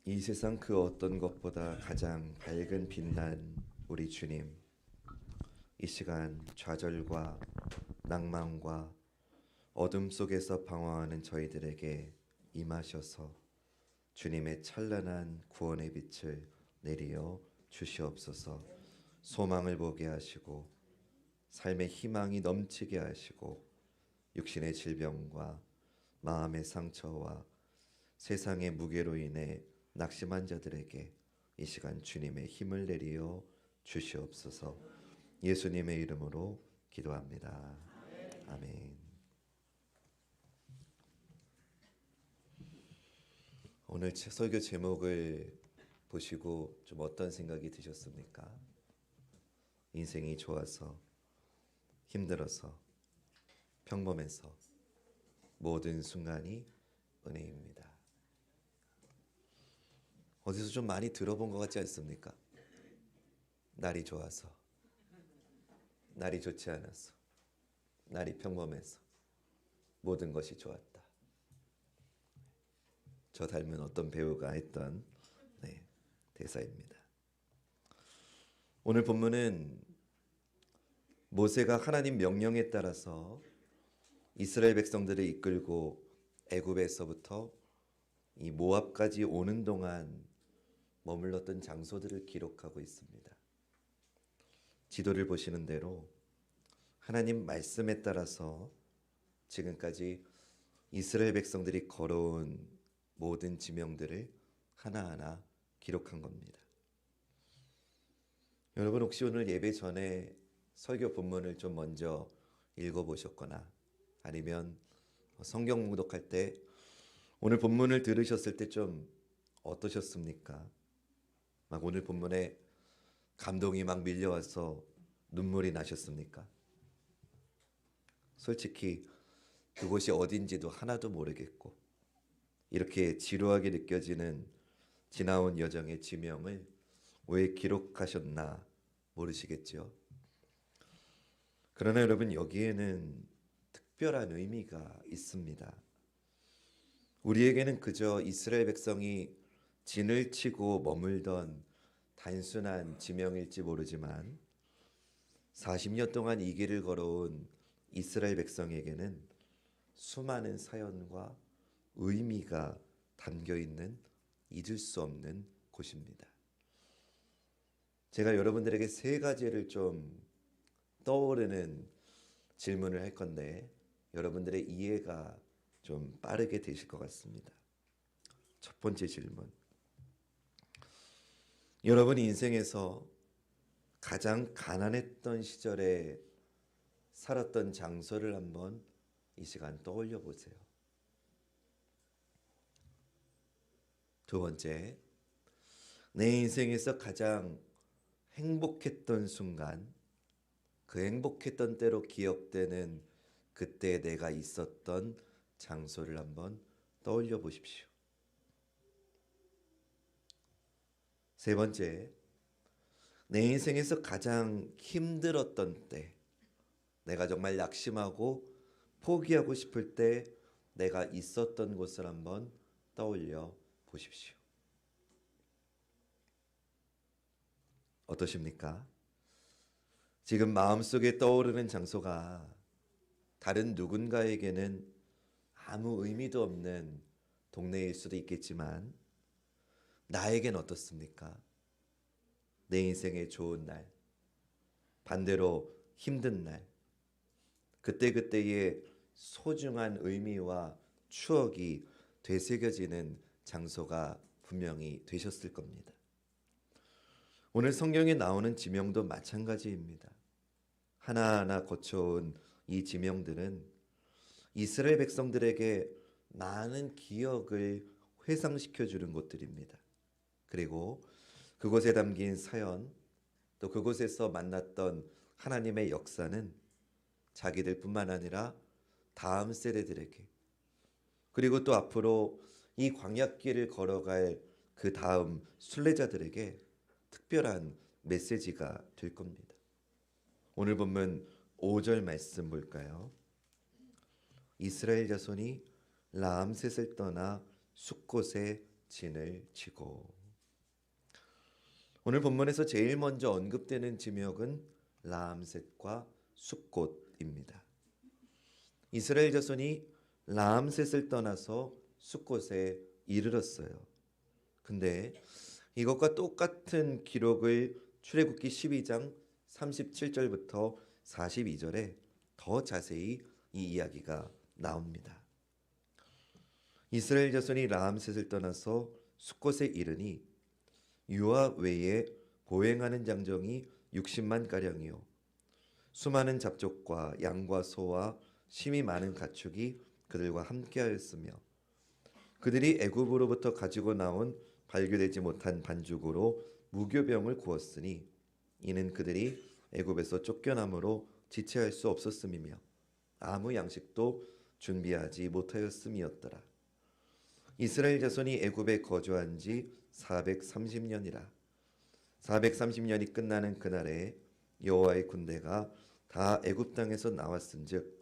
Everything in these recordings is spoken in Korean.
이 세상 그 어떤 것보다 가장 밝은 빛난 우리 주님, 이 시간 좌절과 낭만과 어둠 속에서 방황하는 저희들에게 임하셔서 주님의 찬란한 구원의 빛을 내리어 주시옵소서. 소망을 보게 하시고 삶의 희망이 넘치게 하시고 육신의 질병과 마음의 상처와 세상의 무게로 인해 낙심한 자들에게 이 시간 주님의 힘을 내리어 주시옵소서. 예수님의 이름으로 기도합니다. 아멘. 오늘 설교 제목을 보시고 좀 어떤 생각이 드셨습니까? 인생이 좋아서, 힘들어서, 평범해서 모든 순간이 은혜입니다. 어디서 좀 많이 들어본 것 같지 않습니까? 날이 좋아서, 날이 좋지 않아서, 날이 평범해서 모든 것이 좋았다. 저 닮은 어떤 배우가 했던 대사입니다. 오늘 본문은 모세가 하나님 명령에 따라서 이스라엘 백성들을 이끌고 애굽에서부터 이 모압까지 오는 동안 머물렀던 장소들을 기록하고 있습니다. 지도를 보시는 대로 하나님 말씀에 따라서 지금까지 이스라엘 백성들이 걸어온 모든 지명들을 하나하나 기록한 겁니다. 여러분 혹시 오늘 예배 전에 설교 본문을 좀 먼저 읽어보셨거나 아니면 성경 묵독할 때 오늘 본문을 들으셨을 때 좀 어떠셨습니까? 막 오늘 본문에 감동이 막 밀려와서 눈물이 나셨습니까? 솔직히 그곳이 어딘지도 하나도 모르겠고 이렇게 지루하게 느껴지는 지나온 여정의 지명을 왜 기록하셨나 모르시겠죠? 그러나 여러분 여기에는 특별한 의미가 있습니다. 우리에게는 그저 이스라엘 백성이 진을 치고 머물던 단순한 지명일지 모르지만 40년 동안 이 길을 걸어온 이스라엘 백성에게는 수많은 사연과 의미가 담겨있는 잊을 수 없는 곳입니다. 제가 여러분들에게 세 가지를 좀 떠오르는 질문을 할 건데 여러분들의 이해가 좀 빠르게 되실 것 같습니다. 첫 번째 질문. 여러분 인생에서 가장 가난했던 시절에 살았던 장소를 한번 이 시간 떠올려 보세요. 두 번째, 내 인생에서 가장 행복했던 순간, 그 행복했던 때로 기억되는 그때 내가 있었던 장소를 한번 떠올려 보십시오. 세 번째, 내 인생에서 가장 힘들었던 때, 내가 정말 낙심하고 포기하고 싶을 때 내가 있었던 곳을 한번 떠올려 보십시오. 어떠십니까? 지금 마음속에 떠오르는 장소가 다른 누군가에게는 아무 의미도 없는 동네일 수도 있겠지만 나에겐 어떻습니까? 내 인생의 좋은 날, 반대로 힘든 날, 그때그때의 소중한 의미와 추억이 되새겨지는 장소가 분명히 되셨을 겁니다. 오늘 성경에 나오는 지명도 마찬가지입니다. 하나하나 거쳐온 이 지명들은 이스라엘 백성들에게 많은 기억을 회상시켜주는 곳들입니다. 그리고 그곳에 담긴 사연, 또 그곳에서 만났던 하나님의 역사는 자기들뿐만 아니라 다음 세대들에게 그리고 또 앞으로 이 광야길을 걸어갈 그 다음 순례자들에게 특별한 메시지가 될 겁니다. 오늘 본문 5절 말씀 볼까요? 이스라엘 자손이 라암셋을 떠나 숫곳에 진을 치고. 오늘 본문에서 제일 먼저 언급되는 지명은 라암셋과 숫곳입니다. 이스라엘 자손이 라암셋을 떠나서 숫곳에 이르렀어요. 근데 이것과 똑같은 기록을 출애굽기 12장 37절부터 42절에 더 자세히 이 이야기가 나옵니다. 이스라엘 자손이 라암셋을 떠나서 숫곳에 이르니 유아 외에 보행하는 장정이 60만 가량이요 수많은 잡족과 양과 소와 심이 많은 가축이 그들과 함께하였으며 그들이 애굽으로부터 가지고 나온 발교되지 못한 반죽으로 무교병을 구웠으니 이는 그들이 애굽에서 쫓겨남으로 지체할 수 없었음이며 아무 양식도 준비하지 못하였음이었더라. 이스라엘 자손이 애굽에 거주한 지 430년이라. 430년이 끝나는 그날에 여호와의 군대가 다 애굽 땅에서 나왔은즉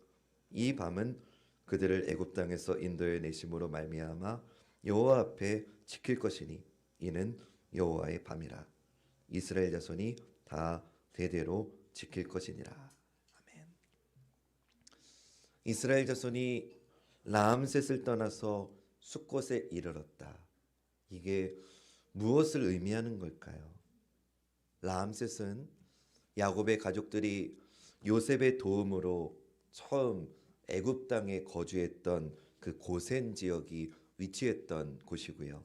이 밤은 그들을 애굽 땅에서 인도해 내심으로 말미암아 여호와 앞에 지킬 것이니 이는 여호와의 밤이라. 이스라엘 자손이 다 대대로 지킬 것이니라. 아멘. 이스라엘 자손이 라암셋을 떠나서 숫곳에 이르렀다. 이게 무엇을 의미하는 걸까요? 라암셋은 야곱의 가족들이 요셉의 도움으로 처음 애굽 땅에 거주했던 그 고센 지역이 위치했던 곳이고요.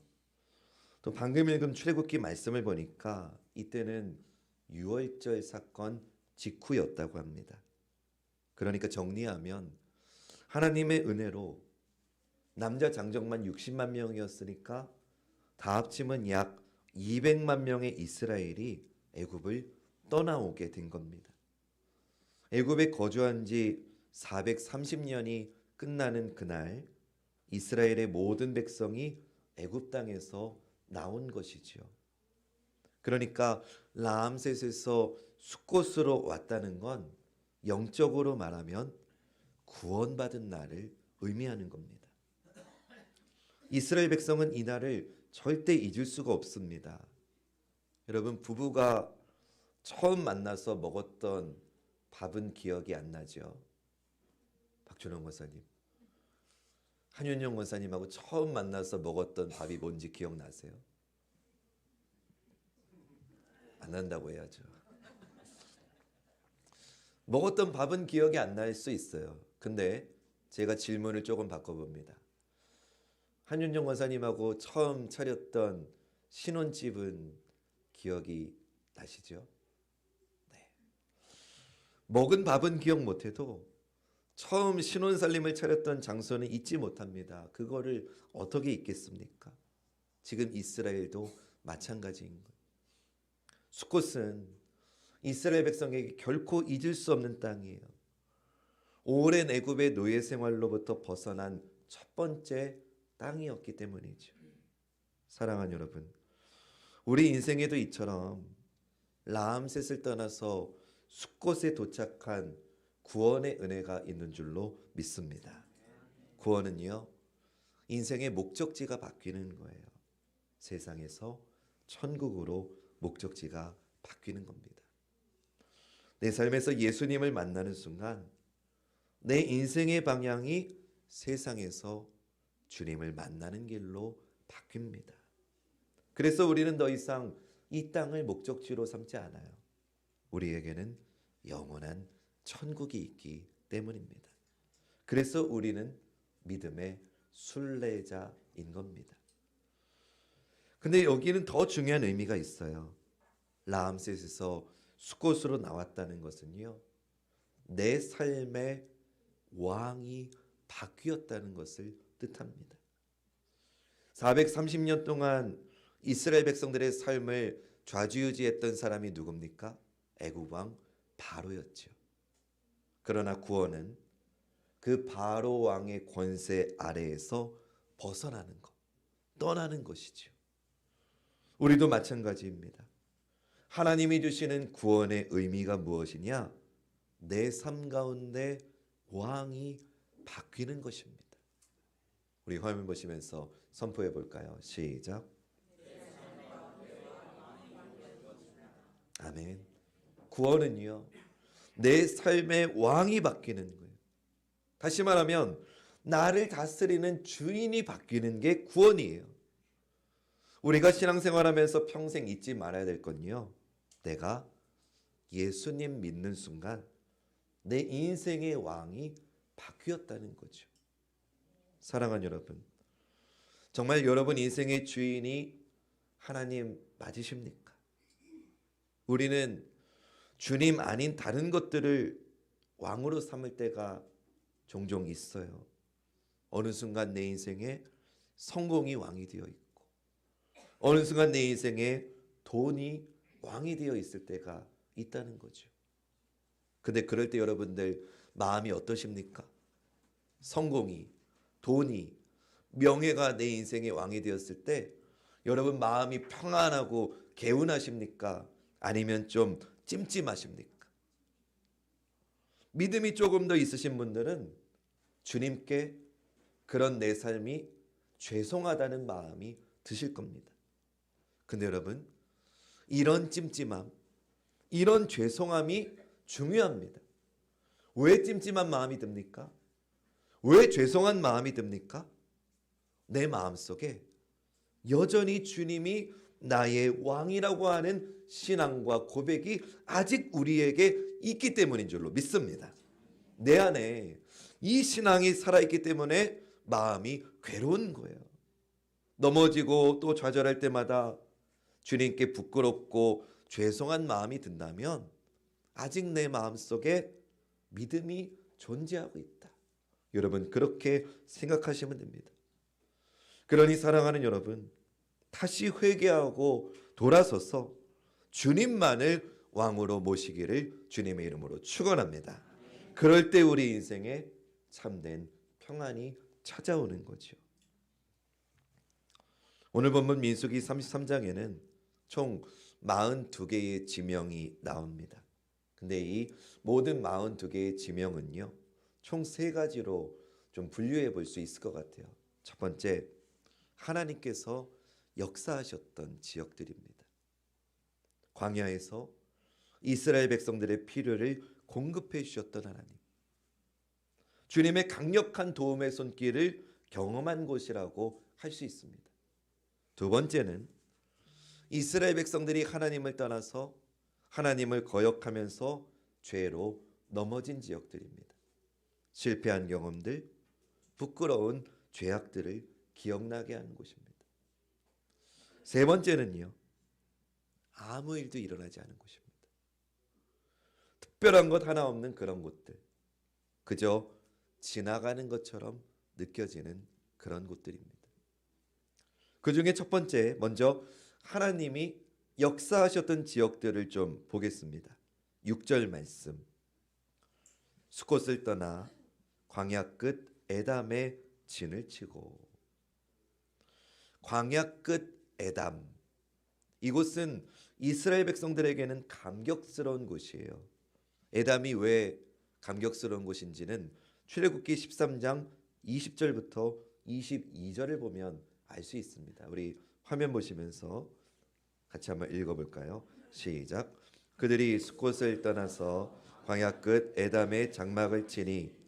또 방금 읽은 출애굽기 말씀을 보니까 이때는 유월절 사건 직후였다고 합니다. 그러니까 정리하면 하나님의 은혜로 남자 장정만 60만 명이었으니까 다 합치면 약 200만 명의 이스라엘이 애굽을 떠나오게 된 겁니다. 애굽에 거주한 지 430년이 끝나는 그날 이스라엘의 모든 백성이 애굽 땅에서 나온 것이지요. 그러니까 라암셋에서 숫곳으로 왔다는 건 영적으로 말하면 구원받은 날을 의미하는 겁니다. 이스라엘 백성은 이 날을 절대 잊을 수가 없습니다. 여러분, 부부가 처음 만나서 먹었던 밥은 기억이 안 나죠? 박준영 권사님, 한윤영 권사님하고 처음 만나서 먹었던 밥이 뭔지 기억나세요? 안 난다고 해야죠. 먹었던 밥은 기억이 안 날 수 있어요. 근데 제가 질문을 조금 바꿔봅니다. 한윤정 권사님하고 처음 차렸던 신혼집은 기억이 나시죠? 네. 먹은 밥은 기억 못해도 처음 신혼살림을 차렸던 장소는 잊지 못합니다. 그거를 어떻게 잊겠습니까? 지금 이스라엘도 마찬가지인 거예요. 숫곳은 이스라엘 백성에게 결코 잊을 수 없는 땅이에요. 오랜 애굽의 노예 생활로부터 벗어난 첫 번째 땅이었기 때문이죠. 사랑하는 여러분, 우리 인생에도 이처럼 라암셋을 떠나서 숫곳에 도착한 구원의 은혜가 있는 줄로 믿습니다. 구원은요, 인생의 목적지가 바뀌는 거예요. 세상에서 천국으로 목적지가 바뀌는 겁니다. 내 삶에서 예수님을 만나는 순간 내 인생의 방향이 세상에서 주님을 만나는 길로 바뀝니다. 그래서 우리는 더 이상 이 땅을 목적지로 삼지 않아요. 우리에게는 영원한 천국이 있기 때문입니다. 그래서 우리는 믿음의 순례자인 겁니다. 근데 여기는 더 중요한 의미가 있어요. 라암셋에서 숫곳으로 나왔다는 것은요, 내 삶의 왕이 바뀌었다는 것을 뜻합니다. 430년 동안 이스라엘 백성들의 삶을 좌지우지했던 사람이 누굽니까? 애굽 왕 바로였죠. 그러나 구원은 그 바로 왕의 권세 아래에서 벗어나는 것, 떠나는 것이죠. 우리도 마찬가지입니다. 하나님이 주시는 구원의 의미가 무엇이냐? 내 삶 가운데 왕이 바뀌는 것입니다. 우리 화면 보시면서 선포해 볼까요? 시작. 아멘. 구원은요, 내 삶의 왕이 바뀌는 거예요. 다시 말하면 나를 다스리는 주인이 바뀌는 게 구원이에요. 우리가 신앙생활하면서 평생 잊지 말아야 될 건요, 내가 예수님 믿는 순간 내 인생의 왕이 바뀌었다는 거죠. 사랑하는 여러분, 정말 여러분 인생의 주인이 하나님 맞으십니까? 우리는 주님 아닌 다른 것들을 왕으로 삼을 때가 종종 있어요. 어느 순간 내 인생에 성공이 왕이 되어 있고, 어느 순간 내 인생에 돈이 왕이 되어 있을 때가 있다는 거죠. 근데 그럴 때 여러분들 마음이 어떠십니까? 성공이, 돈이, 명예가 내 인생의 왕이 되었을 때 여러분 마음이 평안하고 개운하십니까? 아니면 좀 찜찜하십니까? 믿음이 조금 더 있으신 분들은 주님께 그런 내 삶이 죄송하다는 마음이 드실 겁니다. 근데 여러분, 이런 찜찜함, 이런 죄송함이 중요합니다. 왜 찜찜한 마음이 듭니까? 왜 죄송한 마음이 듭니까? 내 마음속에 여전히 주님이 나의 왕이라고 하는 신앙과 고백이 아직 우리에게 있기 때문인 줄로 믿습니다. 내 안에 이 신앙이 살아있기 때문에 마음이 괴로운 거예요. 넘어지고 또 좌절할 때마다 주님께 부끄럽고 죄송한 마음이 든다면 아직 내 마음속에 믿음이 존재하고 있다. 여러분, 그렇게 생각하시면 됩니다. 그러니 사랑하는 여러분, 다시 회개하고 돌아서서 주님만을 왕으로 모시기를 주님의 이름으로 축원합니다. 그럴 때 우리 인생에 참된 평안이 찾아오는 거죠. 오늘 본문 민수기 33장에는 총 42개의 지명이 나옵니다. 근데 이 모든 42개의 지명은요, 총 3가지로 좀 분류해 볼 수 있을 것 같아요. 첫 번째, 하나님께서 역사하셨던 지역들입니다. 광야에서 이스라엘 백성들의 필요를 공급해 주셨던 하나님, 주님의 강력한 도움의 손길을 경험한 곳이라고 할 수 있습니다. 두 번째는 이스라엘 백성들이 하나님을 떠나서 하나님을 거역하면서 죄로 넘어진 지역들입니다. 실패한 경험들, 부끄러운 죄악들을 기억나게 하는 곳입니다. 세 번째는요, 아무 일도 일어나지 않은 곳입니다. 특별한 것 하나 없는 그런 곳들, 그저 지나가는 것처럼 느껴지는 그런 곳들입니다. 그 중에 첫 번째, 먼저 하나님이 역사하셨던 지역들을 좀 보겠습니다. 6절 말씀, 숫곳을 떠나 광야 끝 에담에 진을 치고. 광야 끝 에담, 이곳은 이스라엘 백성들에게는 감격스러운 곳이에요. 에담이 왜 감격스러운 곳인지는 출애굽기 13장 20절부터 22절을 보면 알 수 있습니다. 우리 화면 보시면서 같이 한번 읽어볼까요? 시작. 그들이 숫곳을 떠나서 광야 끝 에담에 장막을 치니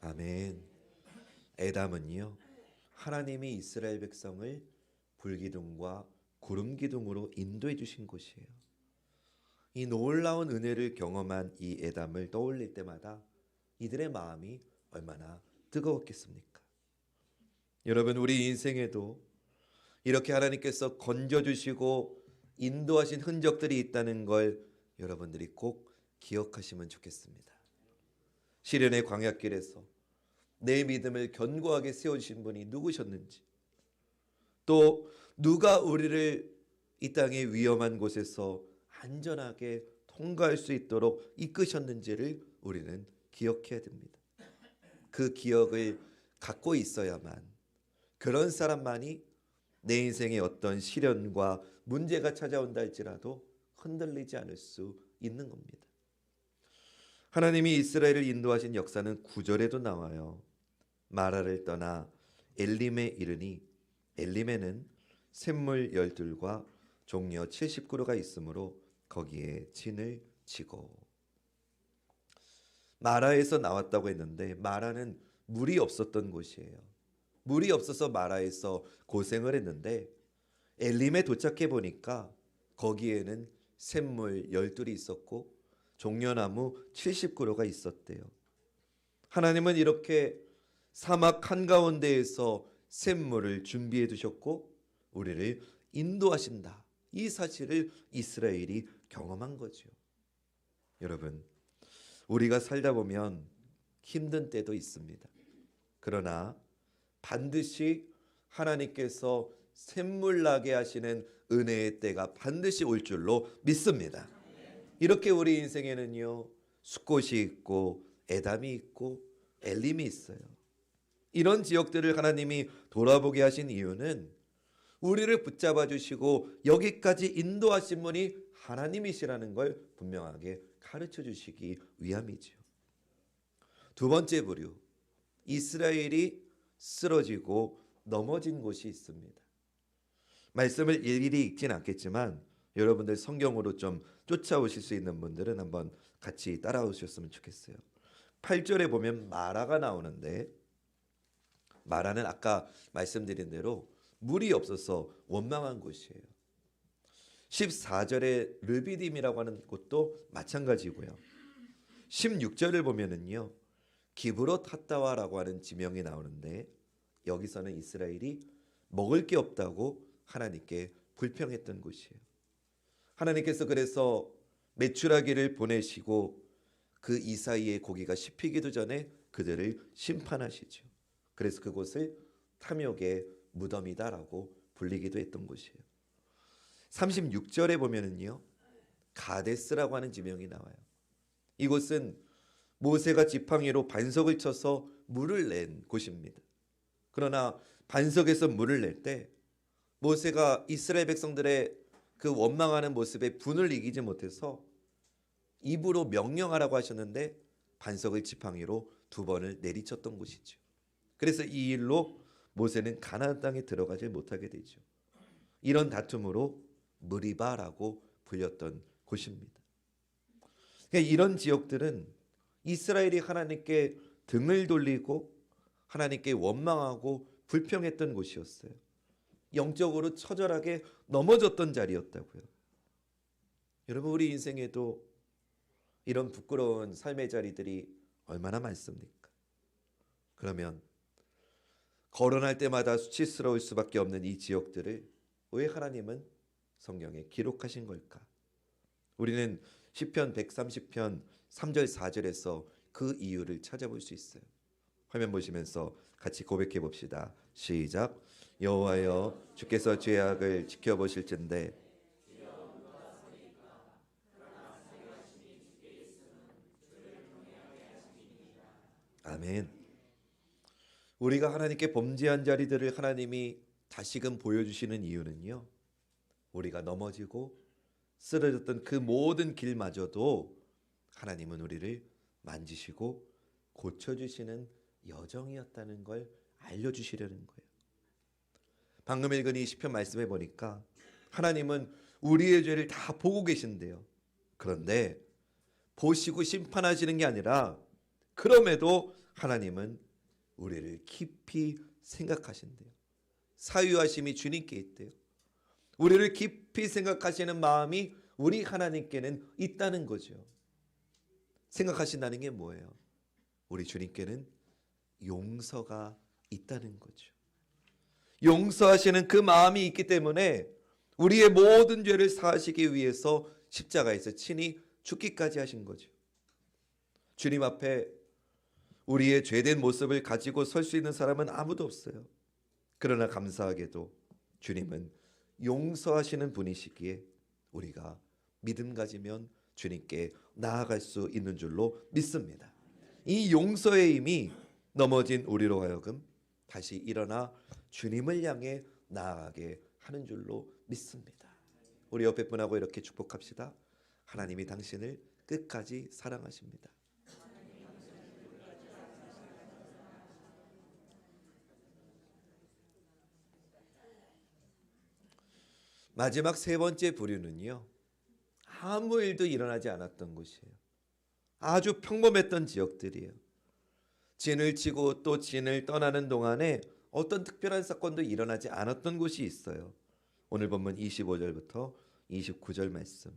아멘. 에담은요, 하나님이 이스라엘 백성을 불기둥과 구름기둥으로 인도해 주신 곳이에요. 이 놀라운 은혜를 경험한 이 에담을 떠올릴 때마다 이들의 마음이 얼마나 뜨거웠겠습니까? 여러분, 우리 인생에도 이렇게 하나님께서 건져주시고 인도하신 흔적들이 있다는 걸 여러분들이 꼭 기억하시면 좋겠습니다. 시련의 광야길에서 내 믿음을 견고하게 세워주신 분이 누구셨는지, 또 누가 우리를 이 땅의 위험한 곳에서 안전하게 통과할 수 있도록 이끄셨는지를 우리는 기억해야 됩니다. 그 기억을 갖고 있어야만, 그런 사람만이 내 인생에 어떤 시련과 문제가 찾아온다 할지라도 흔들리지 않을 수 있는 겁니다. 하나님이 이스라엘을 인도하신 역사는 9절에도 나와요. 마라를 떠나 엘림에 이르니 엘림에는 샘물 12과 종려 70그루가 있으므로 거기에 진을 치고. 마라에서 나왔다고 했는데 마라는 물이 없었던 곳이에요. 물이 없어서 마라에서 고생을 했는데 엘림에 도착해 보니까 거기에는 샘물 12이 있었고 종려나무 70그루가 있었대요. 하나님은 이렇게 사막 한가운데에서 샘물을 준비해 두셨고 우리를 인도하신다. 이 사실을 이스라엘이 경험한 거죠. 여러분, 우리가 살다 보면 힘든 때도 있습니다. 그러나 반드시 하나님께서 샘물 나게 하시는 은혜의 때가 반드시 올 줄로 믿습니다. 이렇게 우리 인생에는요, 숫곳이 있고 에담이 있고 엘림이 있어요. 이런 지역들을 하나님이 돌아보게 하신 이유는 우리를 붙잡아 주시고 여기까지 인도하신 분이 하나님이시라는 걸 분명하게 가르쳐 주시기 위함이죠. 두 번째 부류, 이스라엘이 쓰러지고 넘어진 곳이 있습니다. 말씀을 일일이 읽진 않겠지만 여러분들 성경으로 좀 쫓아오실 수 있는 분들은 한번 같이 따라오셨으면 좋겠어요. 8절에 보면 마라가 나오는데 마라는 아까 말씀드린 대로 물이 없어서 원망한 곳이에요. 14절에 르비딤이라고 하는 곳도 마찬가지고요. 16절을 보면은요, 기브롯 핫다와라고 하는 지명이 나오는데 여기서는 이스라엘이 먹을 게 없다고 하나님께 불평했던 곳이에요. 하나님께서 그래서 메추라기를 보내시고 그 이사이의 고기가 씹히기도 전에 그들을 심판하시죠. 그래서 그곳을 탐욕의 무덤이다라고 불리기도 했던 곳이에요. 36절에 보면은요, 가데스라고 하는 지명이 나와요. 이곳은 모세가 지팡이로 반석을 쳐서 물을 낸 곳입니다. 그러나 반석에서 물을 낼 때 모세가 이스라엘 백성들의 그 원망하는 모습에 분을 이기지 못해서 입으로 명령하라고 하셨는데 반석을 지팡이로 2번을 내리쳤던 곳이죠. 그래서 이 일로 모세는 가나안 땅에 들어가지 못하게 되죠. 이런 다툼으로 무리바라고 불렸던 곳입니다. 그러니까 이런 지역들은 이스라엘이 하나님께 등을 돌리고 하나님께 원망하고 불평했던 곳이었어요. 영적으로 처절하게 넘어졌던 자리였다고요. 여러분, 우리 인생에도 이런 부끄러운 삶의 자리들이 얼마나 많습니까? 그러면 거론할 때마다 수치스러울 수밖에 없는 이 지역들을 왜 하나님은 성경에 기록하신 걸까? 우리는 시편 130편 3절 4절에서 그 이유를 찾아볼 수 있어요. 화면 보시면서 같이 고백해 봅시다. 시작. 여호와여, 주께서 죄악을 지켜보실진대 아멘. 우리가 하나님께 범죄한 자리들을 하나님이 다시금 보여주시는 이유는요, 우리가 넘어지고 쓰러졌던 그 모든 길마저도 하나님은 우리를 만지시고 고쳐주시는 여정이었다는 걸 알려주시려는 거예요. 방금 읽은 이 시편 말씀해 보니까 하나님은 우리의 죄를 다 보고 계신대요. 그런데 보시고 심판하시는 게 아니라 그럼에도 하나님은 우리를 깊이 생각하신대요. 사유하심이 주님께 있대요. 우리를 깊이 생각하시는 마음이 우리 하나님께는 있다는 거죠. 생각하신다는 게 뭐예요? 우리 주님께는 용서가 있다는 거죠. 용서하시는 그 마음이 있기 때문에 우리의 모든 죄를 사하시기 위해서 십자가에서 친히 죽기까지 하신 거죠. 주님 앞에 우리의 죄된 모습을 가지고 설 수 있는 사람은 아무도 없어요. 그러나 감사하게도 주님은 용서하시는 분이시기에 우리가 믿음 가지면 주님께 나아갈 수 있는 줄로 믿습니다. 이 용서의 힘이 넘어진 우리로 하여금 다시 일어나 주님을 향해 나아가게 하는 줄로 믿습니다. 우리 옆에 분하고 이렇게 축복합시다. 하나님이 당신을 끝까지 사랑하십니다. 마지막 세 번째 부류는요, 아무 일도 일어나지 않았던 곳이에요. 아주 평범했던 지역들이에요. 진을 치고 또 진을 떠나는 동안에 어떤 특별한 사건도 일어나지 않았던 곳이 있어요. 오늘 본문 25절부터 29절 말씀.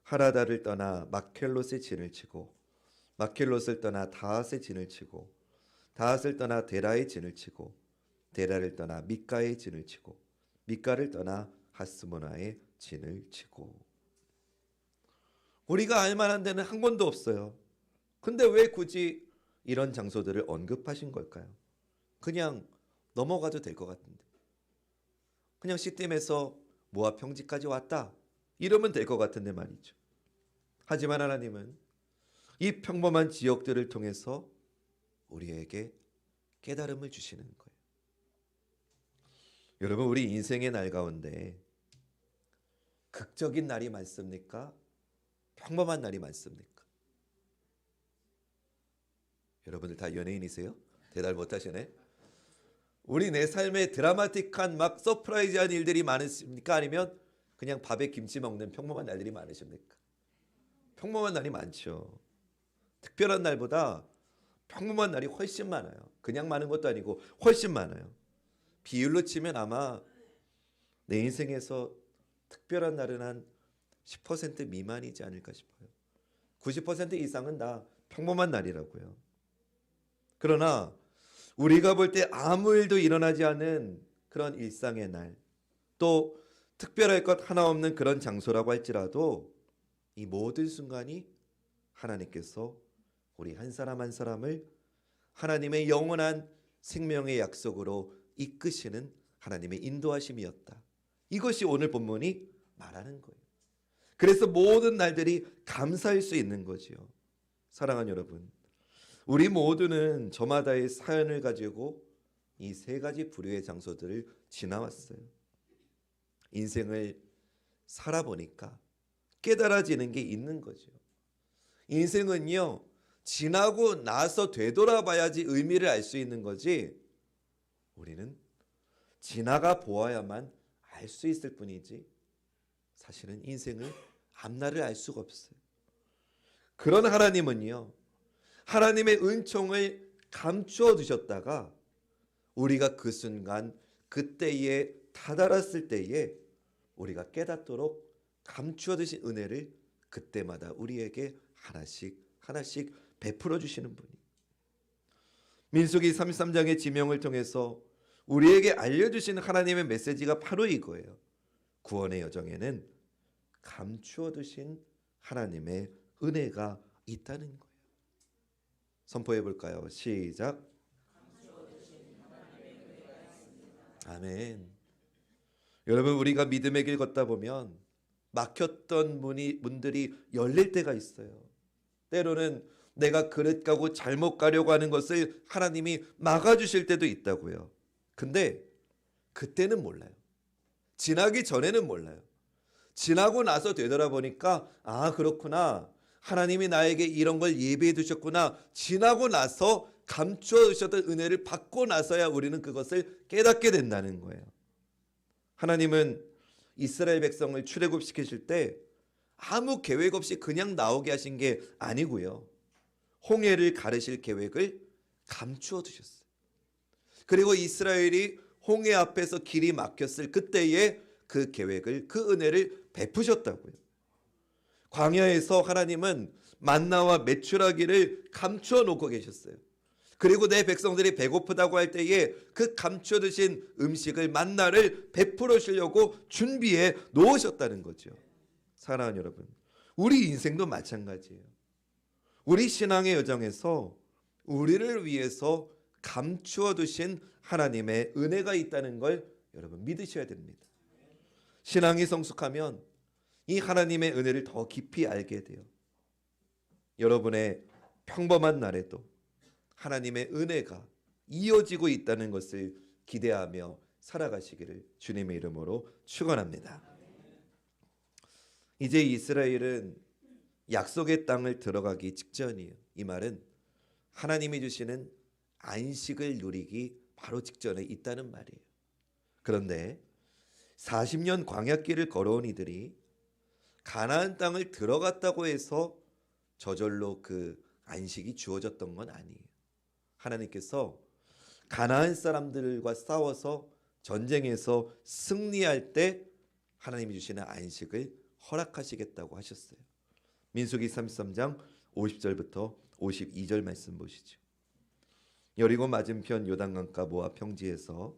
하라다를 떠나 마켈롯의 진을 치고 마켈롯을 떠나 다핫의 진을 치고 다핫을 떠나 데라의 진을 치고 데라를 떠나 미가의 진을 치고 미가를 떠나 하스모나의 진을 치고. 우리가 알만한 데는 한 군도 없어요. 근데 왜 굳이 이런 장소들을 언급하신 걸까요? 그냥 넘어가도 될 것 같은데, 그냥 시딤에서 모압 평지까지 왔다 이러면 될 것 같은데 말이죠. 하지만 하나님은 이 평범한 지역들을 통해서 우리에게 깨달음을 주시는 거예요. 여러분, 우리 인생의 날 가운데 극적인 날이 많습니까? 평범한 날이 많습니까? 여러분들 다 연예인이세요? 대답 못하시네. 우리 내 삶에 드라마틱한 막 서프라이즈한 일들이 많으십니까? 아니면 그냥 밥에 김치 먹는 평범한 날들이 많으십니까? 평범한 날이 많죠. 특별한 날보다 평범한 날이 훨씬 많아요. 그냥 많은 것도 아니고 훨씬 많아요. 비율로 치면 아마 내 인생에서 특별한 날은 한 10% 미만이지 않을까 싶어요. 90% 이상은 다 평범한 날이라고요. 그러나 우리가 볼 때 아무 일도 일어나지 않은 그런 일상의 날, 또 특별할 것 하나 없는 그런 장소라고 할지라도 이 모든 순간이 하나님께서 우리 한 사람 한 사람을 하나님의 영원한 생명의 약속으로 이끄시는 하나님의 인도하심이었다. 이것이 오늘 본문이 말하는 거예요. 그래서 모든 날들이 감사할 수 있는 거지요. 사랑하는 여러분, 우리 모두는 저마다의 사연을 가지고 이 세 가지 부류의 장소들을 지나왔어요. 인생을 살아보니까 깨달아지는 게 있는 거죠. 인생은요, 지나고 나서 되돌아봐야지 의미를 알 수 있는 거지, 우리는 지나가 보아야만 알 수 있을 뿐이지 사실은 인생을 앞날을 알 수가 없어요. 그런 하나님은요, 하나님의 은총을 감추어 두셨다가 우리가 그 순간 그때에 다다랐을 때에 우리가 깨닫도록 감추어 두신 은혜를 그때마다 우리에게 하나씩 하나씩 베풀어 주시는 분이. 민수기 33장의 지명을 통해서 우리에게 알려주신 하나님의 메시지가 바로 이거예요. 구원의 여정에는 감추어 두신 하나님의 은혜가 있다는 거예요. 선포해 볼까요? 시작. 아멘. 여러분, 우리가 믿음의 길 걷다 보면 막혔던 문들이 열릴 때가 있어요. 때로는 내가 그릇 가고 잘못 가려고 하는 것을 하나님이 막아주실 때도 있다고요. 근데 그때는 몰라요. 지나기 전에는 몰라요. 지나고 나서 되돌아보니까 아, 그렇구나. 하나님이 나에게 이런 걸 예비해 두셨구나. 지나고 나서 감추어 두셨던 은혜를 받고 나서야 우리는 그것을 깨닫게 된다는 거예요. 하나님은 이스라엘 백성을 출애굽시키실 때 아무 계획 없이 그냥 나오게 하신 게 아니고요. 홍해를 가르실 계획을 감추어 두셨어요. 그리고 이스라엘이 홍해 앞에서 길이 막혔을 그때에 그 계획을, 그 은혜를 베푸셨다고요. 광야에서 하나님은 만나와 메추라기를 감추어 놓고 계셨어요. 그리고 내 백성들이 배고프다고 할 때에 그 감추어 두신 음식을, 만나를 베풀어 주려고 준비해 놓으셨다는 거죠. 사랑하는 여러분, 우리 인생도 마찬가지예요. 우리 신앙의 여정에서 우리를 위해서 감추어 두신 하나님의 은혜가 있다는 걸 여러분 믿으셔야 됩니다. 신앙이 성숙하면 이 하나님의 은혜를 더 깊이 알게 돼요. 여러분의 평범한 날에도 하나님의 은혜가 이어지고 있다는 것을 기대하며 살아가시기를 주님의 이름으로 축원합니다. 이제 이스라엘은 약속의 땅을 들어가기 직전이에요. 이 말은 하나님이 주시는 안식을 누리기 바로 직전에 있다는 말이에요. 그런데 40년 광야길을 걸어온 이들이 가나안 땅을 들어갔다고 해서 저절로 그 안식이 주어졌던 건 아니에요. 하나님께서 가나안 사람들과 싸워서 전쟁에서 승리할 때 하나님이 주시는 안식을 허락하시겠다고 하셨어요. 민수기 33장 50절부터 52절 말씀 보시죠. 여리고 맞은편 요단강가 모압 평지에서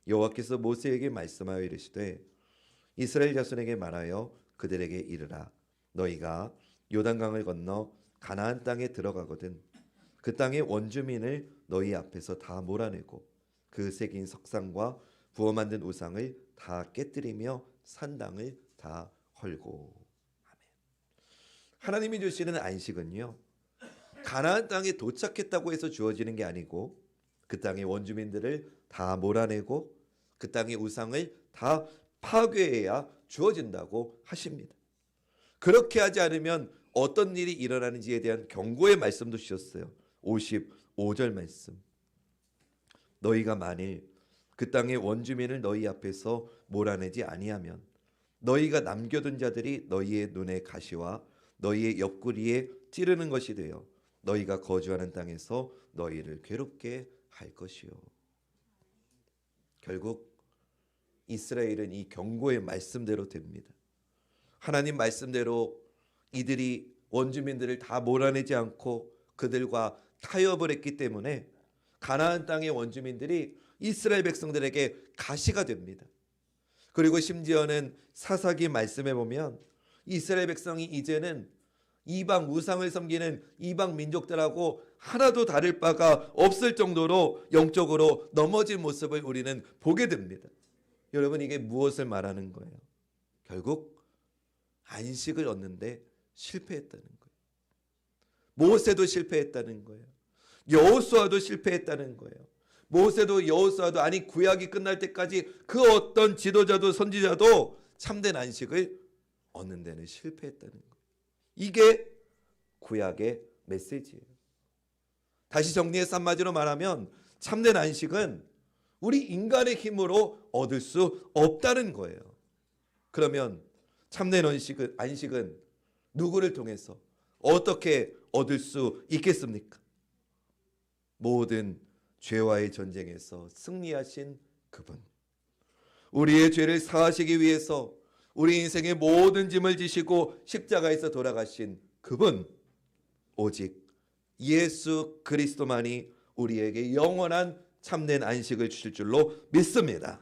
여호와께서 모세에게 말씀하여 이르시되 이스라엘 자손에게 말하여 그들에게 이르라. 너희가 요단강을 건너 가나안 땅에 들어가거든 그 땅의 원주민을 너희 앞에서 다 몰아내고 그 새긴 석상과 부어 만든 우상을 다 깨뜨리며 산당을 다 헐고. 아멘. 하나님이 주시는 안식은요, 가나안 땅에 도착했다고 해서 주어지는 게 아니고 그 땅의 원주민들을 다 몰아내고 그 땅의 우상을 다 파괴해야 주어진다고 하십니다. 그렇게 하지 않으면 어떤 일이 일어나는지에 대한 경고의 말씀도 주셨어요. 55절 말씀. 너희가 만일 그 땅의 원주민을 너희 앞에서 몰아내지 아니하면 너희가 남겨둔 자들이 너희의 눈에 가시와 너희의 옆구리에 찌르는 것이 되어 너희가 거주하는 땅에서 너희를 괴롭게 할 것이요. 결국 이스라엘은 이 경고의 말씀대로 됩니다. 하나님 말씀대로 이들이 원주민들을 다 몰아내지 않고 그들과 타협을 했기 때문에 가나안 땅의 원주민들이 이스라엘 백성들에게 가시가 됩니다. 그리고 심지어는 사사기 말씀에 보면 이스라엘 백성이 이제는 이방 우상을 섬기는 이방 민족들하고 하나도 다를 바가 없을 정도로 영적으로 넘어진 모습을 우리는 보게 됩니다. 여러분, 이게 무엇을 말하는 거예요? 결국 안식을 얻는데 실패했다는 거예요. 모세도 실패했다는 거예요. 여호수아도 실패했다는 거예요. 모세도 여호수아도 아니 구약이 끝날 때까지 그 어떤 지도자도 선지자도 참된 안식을 얻는 데는 실패했다는 거예요. 이게 구약의 메시지예요. 다시 정리해서 한마디로 말하면 참된 안식은 우리 인간의 힘으로 얻을 수 없다는 거예요. 그러면 참된 안식은 누구를 통해서 어떻게 얻을 수 있겠습니까? 모든 죄와의 전쟁에서 승리하신 그분, 우리의 죄를 사하시기 위해서 우리 인생의 모든 짐을 지시고 십자가에서 돌아가신 그분, 오직 예수 그리스도만이 우리에게 영원한 참된 안식을 주실 줄로 믿습니다.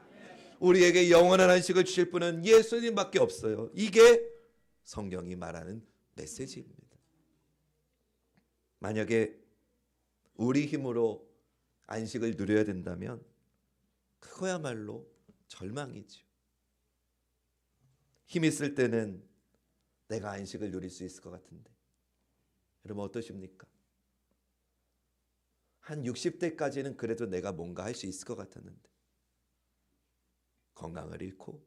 우리에게 영원한 안식을 주실 분은 예수님밖에 없어요. 이게 성경이 말하는 메시지입니다. 만약에 우리 힘으로 안식을 누려야 된다면 그거야말로 절망이죠. 힘 있을 때는 내가 안식을 누릴 수 있을 것 같은데, 여러분 어떠십니까? 한 60대까지는 그래도 내가 뭔가 할 수 있을 것 같았는데 건강을 잃고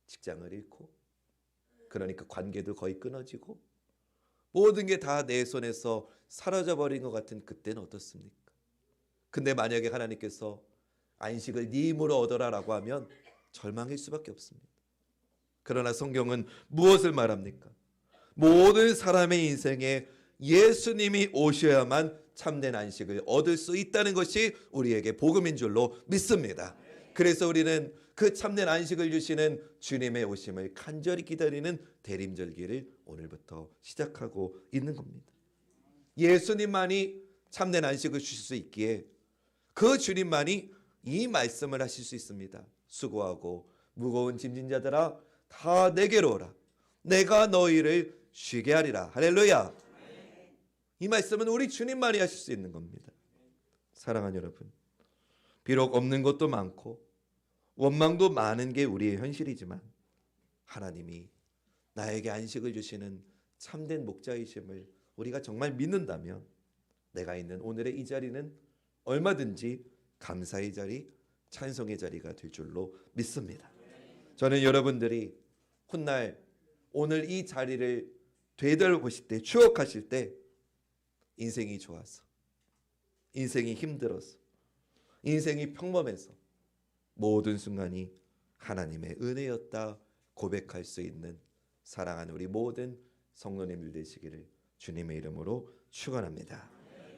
직장을 잃고 그러니까 관계도 거의 끊어지고 모든 게 다 내 손에서 사라져버린 것 같은 그때는 어떻습니까? 근데 만약에 하나님께서 안식을 네 힘으로 얻어라 라고 하면 절망일 수밖에 없습니다. 그러나 성경은 무엇을 말합니까? 모든 사람의 인생에 예수님이 오셔야만 참된 안식을 얻을 수 있다는 것이 우리에게 복음인 줄로 믿습니다. 그래서 우리는 그 참된 안식을 주시는 주님의 오심을 간절히 기다리는 대림절기를 오늘부터 시작하고 있는 겁니다. 예수님만이 참된 안식을 주실 수 있기에 그 주님만이 이 말씀을 하실 수 있습니다. 수고하고 무거운 짐진 자들아 다 내게로 오라. 내가 너희를 쉬게 하리라. 할렐루야. 이 말씀은 우리 주님만이 하실 수 있는 겁니다. 사랑하는 여러분, 비록 없는 것도 많고 원망도 많은 게 우리의 현실이지만 하나님이 나에게 안식을 주시는 참된 목자이심을 우리가 정말 믿는다면 내가 있는 오늘의 이 자리는 얼마든지 감사의 자리, 찬송의 자리가 될 줄로 믿습니다. 저는 여러분들이 훗날 오늘 이 자리를 되돌아보실 때, 추억하실 때 인생이 좋아서, 인생이 힘들어서, 인생이 평범해서 모든 순간이 하나님의 은혜였다 고백할 수 있는 사랑하는 우리 모든 성도님들 되시기를 주님의 이름으로 축원합니다.